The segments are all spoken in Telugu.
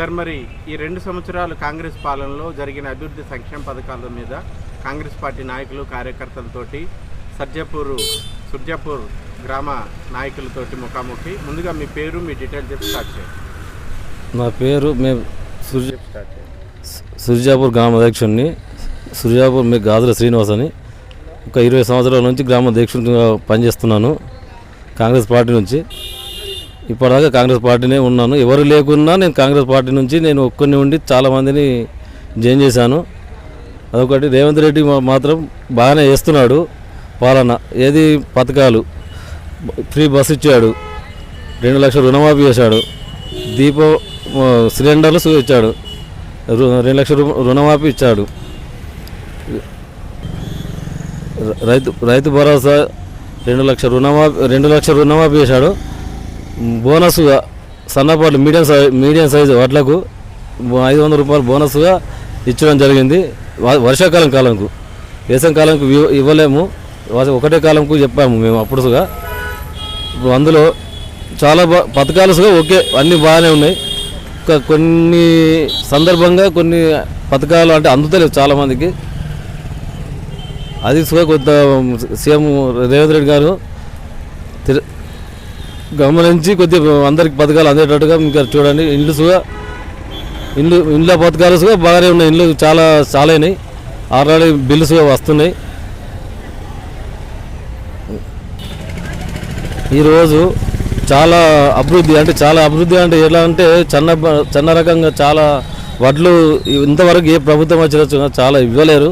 సార్, మరి ఈ 2 సంవత్సరాలు కాంగ్రెస్ పాలనలో జరిగిన అభివృద్ధి సంక్షేమ పథకాల మీద కాంగ్రెస్ పార్టీ నాయకులు కార్యకర్తలతోటి సుర్జాపూర్ గ్రామ నాయకులతోటి ముఖాముఖి. ముందుగా మీ పేరు, మీ డీటెయిల్ చెప్పి స్టార్ట్ చేయండి. నా పేరు సుర్జాపూర్ గ్రామ అధ్యక్షుడిని. సుర్జాపూర్ మీ గాజుల శ్రీనివాస్ అని. ఒక 20 సంవత్సరాల నుంచి గ్రామ అధ్యక్షుడిగా పనిచేస్తున్నాను కాంగ్రెస్ పార్టీ నుంచి. ఇప్పటిదాకా కాంగ్రెస్ పార్టీనే ఉన్నాను. ఎవరు లేకున్నా నేను కాంగ్రెస్ పార్టీ నుంచి నేను ఒక్కరిని ఉండి చాలామందిని జాయిన్ చేశాను. అదొకటి. రేవంత్ రెడ్డి మాత్రం బాగానే చేస్తున్నాడు పాలన. ఏది పథకాలు, ఫ్రీ బస్సు ఇచ్చాడు, 2 లక్షల రుణమాఫీ చేశాడు, సిలిండర్లు ఇచ్చాడు, 2 లక్షల రుణమాఫీ ఇచ్చాడు, రైతు భరోసా 2 లక్షల రుణమాఫీ చేశాడు. బోనస్గా సన్నపాట్లు మీడియం సైజు వడ్లకు 500 రూపాయలు బోనస్గా ఇచ్చడం జరిగింది. వర్షాకాలంకు, వేసవి కాలంకు ఇవ్వలేము, ఒకటే కాలంకు చెప్పాము మేము అప్పుడుగా. ఇప్పుడు అందులో చాలా పథకాలుగా ఓకే, అన్నీ బాగానే ఉన్నాయి. కొన్ని సందర్భంగా కొన్ని పథకాలు అంటే అందుతలేవు చాలామందికి. అది కొంత సీఎం రేవంత్ రెడ్డి గారు గమనించి కొద్దిగా అందరికి పథకాలు అందేటట్టుగా ఇంకా చూడండి. ఇండ్ల పథకాలుగా బాగానే ఉన్నాయి. ఇండ్లు చాలా అయినాయి. ఆల్రెడీ బిల్లుగా వస్తున్నాయి. ఈరోజు చాలా అభివృద్ధి అంటే ఎలా అంటే చిన్న రకంగా చాలా వడ్లు ఇంతవరకు ఏ ప్రభుత్వం వచ్చినా చాలా ఇవ్వలేరు.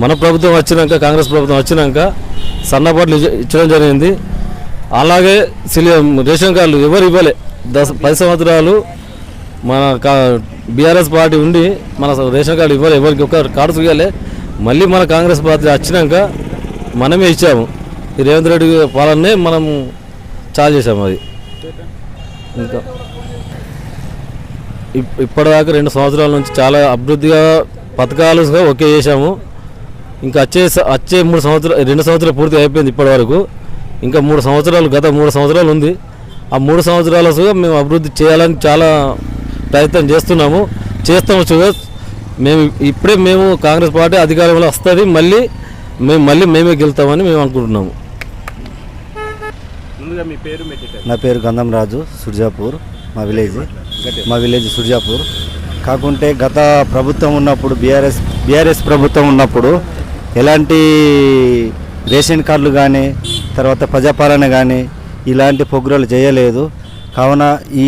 మన ప్రభుత్వం వచ్చినాక, కాంగ్రెస్ ప్రభుత్వం వచ్చినాక సన్నపాట్లు ఇచ్చడం జరిగింది. అలాగే రేషన్ కార్డులు ఎవరు ఇవ్వలే. 10 సంవత్సరాలు మన బీఆర్ఎస్ పార్టీ ఉండి మన రేషన్ కార్డు ఇవ్వలే, ఎవరికి ఒక కార్డు ఇవ్వలే. మళ్ళీ మన కాంగ్రెస్ పార్టీ వచ్చినాక మనమే ఇచ్చాము. ఈ రేవంత్ రెడ్డి పాలనే మనం చాలా చేసాము. అది ఇంకా ఇప్పటిదాకా 2 సంవత్సరాల నుంచి చాలా అభివృద్ధిగా పథకాలుగా ఓకే చేశాము. ఇంకా వచ్చే 2 సంవత్సరాలు పూర్తి అయిపోయింది ఇప్పటి వరకు. ఇంకా 3 సంవత్సరాలు, గత 3 సంవత్సరాలు ఉంది. ఆ 3 సంవత్సరాలుగా మేము అభివృద్ధి చేయాలని చాలా ప్రయత్నం చేస్తాము. మేము కాంగ్రెస్ పార్టీ అధికారంలో వస్తుంది, మేమే గెలుస్తామని మేము అనుకుంటున్నాము. నా పేరు గంధం రాజు, సుర్జాపూర్ మా విలేజ్ సుర్జాపూర్. కాకుంటే గత ప్రభుత్వం ఉన్నప్పుడు బీఆర్ఎస్ ప్రభుత్వం ఉన్నప్పుడు ఎలాంటి రేషన్ కార్డులు కానీ, తర్వాత ప్రజాపాలన కానీ ఇలాంటి ప్రోగ్రాలు చేయలేదు. కావున ఈ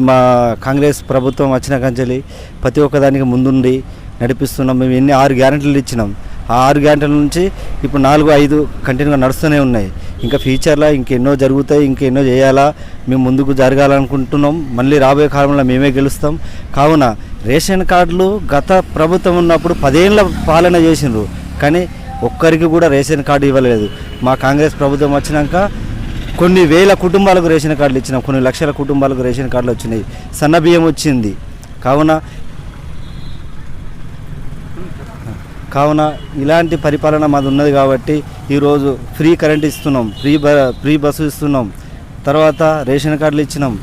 మా కాంగ్రెస్ ప్రభుత్వం వచ్చిన కంచెలి ప్రతి ఒక్కదానికి ముందుండి నడిపిస్తున్నాం. మేము 6 గ్యారెంటీలు ఇచ్చినాం. ఆ 6 గ్యారెంటీల నుంచి ఇప్పుడు 4-5 కంటిన్యూగా నడుస్తూనే ఉన్నాయి. ఇంకా ఫ్యూచర్లో ఇంకెన్నో జరుగుతాయి, ఇంకెన్నో చేయాలా, మేము ముందుకు జరగాలనుకుంటున్నాం. మళ్ళీ రాబోయే కాలంలో మేమే గెలుస్తాం. కావున రేషన్ కార్డులు గత ప్రభుత్వం ఉన్నప్పుడు 10 ఏళ్ళ పాలన చేసిండ్రు, కానీ ఒక్కరికి కూడా రేషన్ కార్డు ఇవ్వలేదు. మా కాంగ్రెస్ ప్రభుత్వం వచ్చినాక కొన్ని వేల కుటుంబాలకు రేషన్ కార్డులు ఇచ్చినాం, కొన్ని లక్షల కుటుంబాలకు రేషన్ కార్డులు వచ్చినాయి, సన్నబియ్యం వచ్చింది. కావున ఇలాంటి పరిపాలన మాది ఉన్నది కాబట్టి ఈరోజు ఫ్రీ కరెంట్ ఇస్తున్నాం, ఫ్రీ బస్సు ఇస్తున్నాం, తర్వాత రేషన్ కార్డులు ఇచ్చినాం,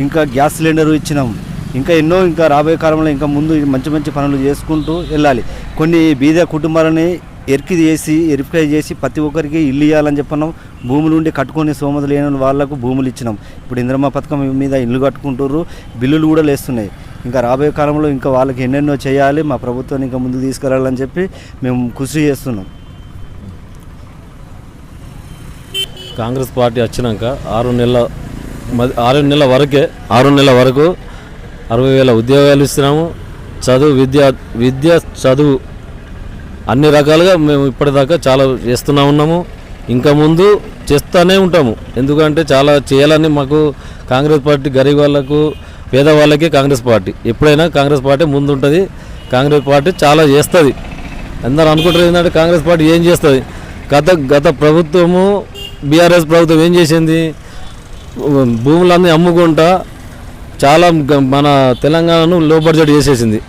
ఇంకా గ్యాస్ సిలిండర్ ఇచ్చినాం. ఇంకా రాబోయే కాలంలో ఇంకా ముందు మంచి పనులు చేసుకుంటూ వెళ్ళాలి. కొన్ని బీద కుటుంబాలని వెరిఫై చేసి ప్రతి ఒక్కరికి ఇల్లు ఇవ్వాలని చెప్పినాం. భూములు ఉండి కట్టుకొని సోమత లేని వాళ్ళకు భూములు ఇచ్చినాం. ఇప్పుడు ఇంద్రమ్మ పథకం మీద ఇల్లు కట్టుకుంటున్నారు, బిల్లులు కూడా లేస్తున్నాయి. ఇంకా రాబోయే కాలంలో ఇంకా వాళ్ళకి ఎన్నెన్నో చేయాలి, మా ప్రభుత్వాన్ని ఇంకా ముందు తీసుకురావాలని చెప్పి మేము కృషి చేస్తున్నాం. కాంగ్రెస్ పార్టీ వచ్చినాక 6 నెలల వరకు 60,000 ఉద్యోగాలు ఇస్తున్నాము. విద్య చదువు అన్ని రకాలుగా మేము ఇప్పటిదాకా చాలా చేస్తూనే ఉన్నాము. ఇంకా ముందు చేస్తూనే ఉంటాము. ఎందుకంటే చాలా చేయాలని మాకు కాంగ్రెస్ పార్టీ గరీబ్ వాళ్ళకు, పేదవాళ్ళకి కాంగ్రెస్ పార్టీ ఎప్పుడైనా కాంగ్రెస్ పార్టీ ముందు ఉంటుంది. కాంగ్రెస్ పార్టీ చాలా చేస్తుంది. అందరూ అనుకుంటారు ఏంటంటే కాంగ్రెస్ పార్టీ ఏం చేస్తుంది. గత ప్రభుత్వము బీఆర్ఎస్ ప్రభుత్వం ఏం చేసింది, భూములన్నీ అమ్ముకుంటా చాలా మన తెలంగాణను లో బడ్జెట్ చేసేసింది.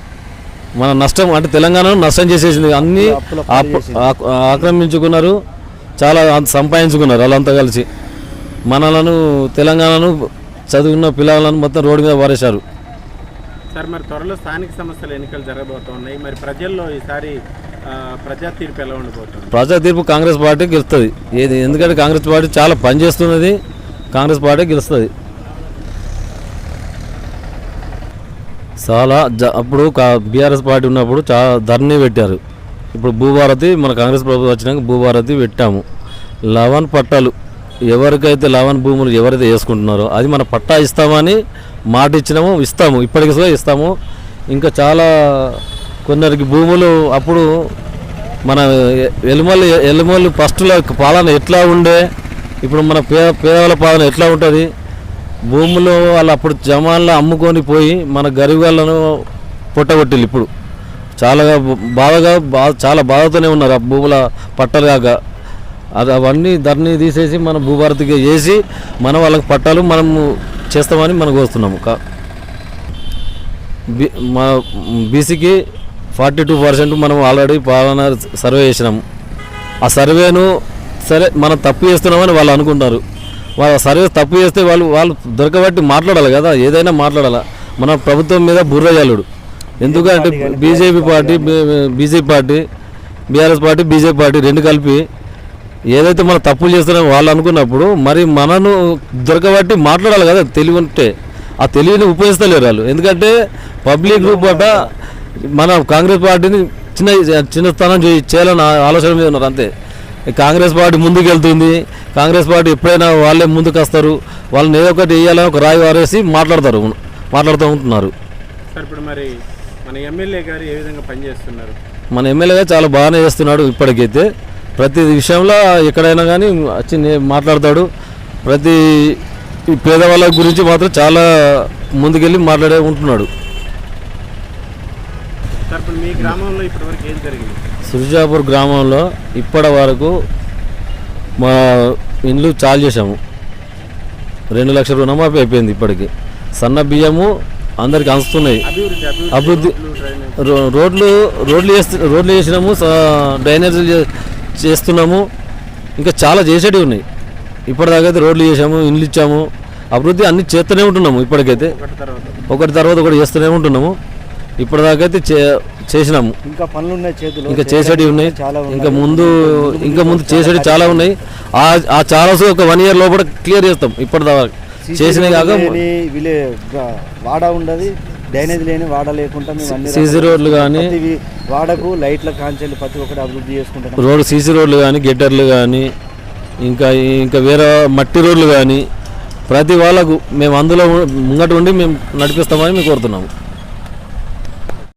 మన నష్టం అంటే తెలంగాణను నష్టం చేసేసింది. అన్నీ ఆక్రమించుకున్నారు, చాలా సంపాదించుకున్నారు. వాళ్ళంతా కలిసి తెలంగాణను చదువుకున్న పిల్లలను మొత్తం రోడ్డు మీద పారేశారు. సార్ మరి త్వరలో స్థానిక సంస్థల ఎన్నికలు జరగబోతున్నాయి. మరి ప్రజల్లో ఈసారి ప్రజా తీర్పు ఎలా ఉండబోతుంది? ప్రజా తీర్పు కాంగ్రెస్ పార్టీ గెలుస్తుంది. ఎందుకంటే కాంగ్రెస్ పార్టీ చాలా పనిచేస్తున్నది. కాంగ్రెస్ పార్టీ గెలుస్తుంది. చాలా అప్పుడు బీఆర్ఎస్ పార్టీ ఉన్నప్పుడు చాలా ధర్నీ పెట్టారు. ఇప్పుడు భూభారతి మన కాంగ్రెస్ ప్రభుత్వం వచ్చినాక భూభారతి పెట్టాము. 11 పట్టాలు ఎవరికైతే 11 భూములు ఎవరైతే వేసుకుంటున్నారో అది మన పట్టా ఇస్తామని మాట ఇచ్చినాము, ఇస్తాము, ఇప్పటికి కూడా ఇస్తాము. ఇంకా కొందరికి భూములు అప్పుడు మన ఎల్లుమల్లి ఫస్ట్లో పాలన ఎట్లా ఉండే, ఇప్పుడు మన పేదవాళ్ళ పాలన ఎట్లా ఉంటుంది, భూములు వాళ్ళు అప్పుడు జమాన్లో అమ్ముకొని పోయి మన గరీబ్ వాళ్ళను పొట్టగొట్టిల్లు. ఇప్పుడు చాలా బాధతోనే ఉన్నారు ఆ భూముల పట్టాలు కాక. అవన్నీ ధరని తీసేసి మన భూభారతికి చేసి మన వాళ్ళకి పట్టాలు మనము చేస్తామని మనకు వస్తున్నాము. మా బీసీకి 42% మనం ఆల్రెడీ పాలన సర్వే చేసినాము. ఆ సర్వేను సరే మనం తప్పు చేస్తున్నామని వాళ్ళు అనుకుంటారు. వాళ్ళ సర్వే తప్పు చేస్తే వాళ్ళు దొరకబట్టి మాట్లాడాలి కదా, ఏదైనా మాట్లాడాలి. మన ప్రభుత్వం మీద బుర్ర జల్లుడు. ఎందుకంటే BJP party BRS party BJP party రెండు కలిపి ఏదైతే మనం తప్పులు చేస్తున్నామో వాళ్ళు అనుకున్నప్పుడు మరి మనను దొరకబట్టి మాట్లాడాలి కదా. తెలివి ఉంటే ఆ తెలివిని ఉపయోగిస్తలేరు వాళ్ళు. ఎందుకంటే పబ్లిక్ గ్రూప్ అట మన కాంగ్రెస్ పార్టీని చిన్న స్థానం చేయాలని ఆలోచన మీద ఉన్నారు అంతే. కాంగ్రెస్ పార్టీ ముందుకు వెళ్తుంది. కాంగ్రెస్ పార్టీ ఎప్పుడైనా వాళ్ళే ముందుకు వస్తారు. వాళ్ళని ఏదో ఒకటి వేయాలని ఒక రాయి వారేసి మాట్లాడుతూ ఉంటున్నారు. సార్ ఇప్పుడు మరి మన ఎమ్మెల్యే గారు ఏ విధంగా పనిచేస్తున్నారు? మన ఎమ్మెల్యే గారు చాలా బాగానే చేస్తున్నాడు. ఇప్పటికైతే ప్రతి విషయంలో ఎక్కడైనా కానీ వచ్చి మాట్లాడతాడు. ప్రతి పేదవాళ్ళ గురించి మాత్రం చాలా ముందుకెళ్ళి మాట్లాడే ఉంటున్నాడు. సార్ ఇప్పుడు మీ గ్రామంలో ఇప్పటివరకు ఏం జరిగింది? సుర్జాపూర్ గ్రామంలో ఇప్పటి వరకు మా ఇండ్లు చాలు చేసాము. 2 లక్షల రుణమాఫీ అయిపోయింది. ఇప్పటికి సన్న బియ్యము అందరికి అందుతున్నాయి. అభివృద్ధి రోడ్లు చేసినాము, డ్రైనేజీలు చేస్తున్నాము, ఇంకా చాలా చేసేటివి ఉన్నాయి. ఇప్పటిదాకైతే రోడ్లు చేసాము, ఇండ్లు ఇచ్చాము, అభివృద్ధి అన్ని చేస్తూనే ఉంటున్నాము. ఇప్పటికైతే ఒకటి తర్వాత ఒకటి చేస్తూనే ఉంటున్నాము. ఇప్పటిదాకైతే చేసినాము. ఇంకా పనులు ఉన్నాయి చేతులు, ఇంకా చేసేటివి ఉన్నాయి. ఇంకా ముందు చేసేటివి చాలా ఉన్నాయి. ఆ చాలా ఒక 1 year లోపల క్లియర్ చేస్తాం. ఇప్పటిదాకా చేసినవి కాక వాడ ఉండదు, డ్రైనేజ్ లేని వాడ లేకుండా సీసీ రోడ్లు కానీ వాడకు లైట్ల కాంచెలు ప్రతి ఒక్కటి అభివృద్ధి చేసుకుంటాం. రోడ్డు సీసీ రోడ్లు కానీ గెట్టర్లు కానీ ఇంకా వేరే మట్టి రోడ్లు కానీ ప్రతి వాళ్ళకు మేము అందులో ముంగట ఉండి మేము నడిపిస్తామని మేము కోరుతున్నాము.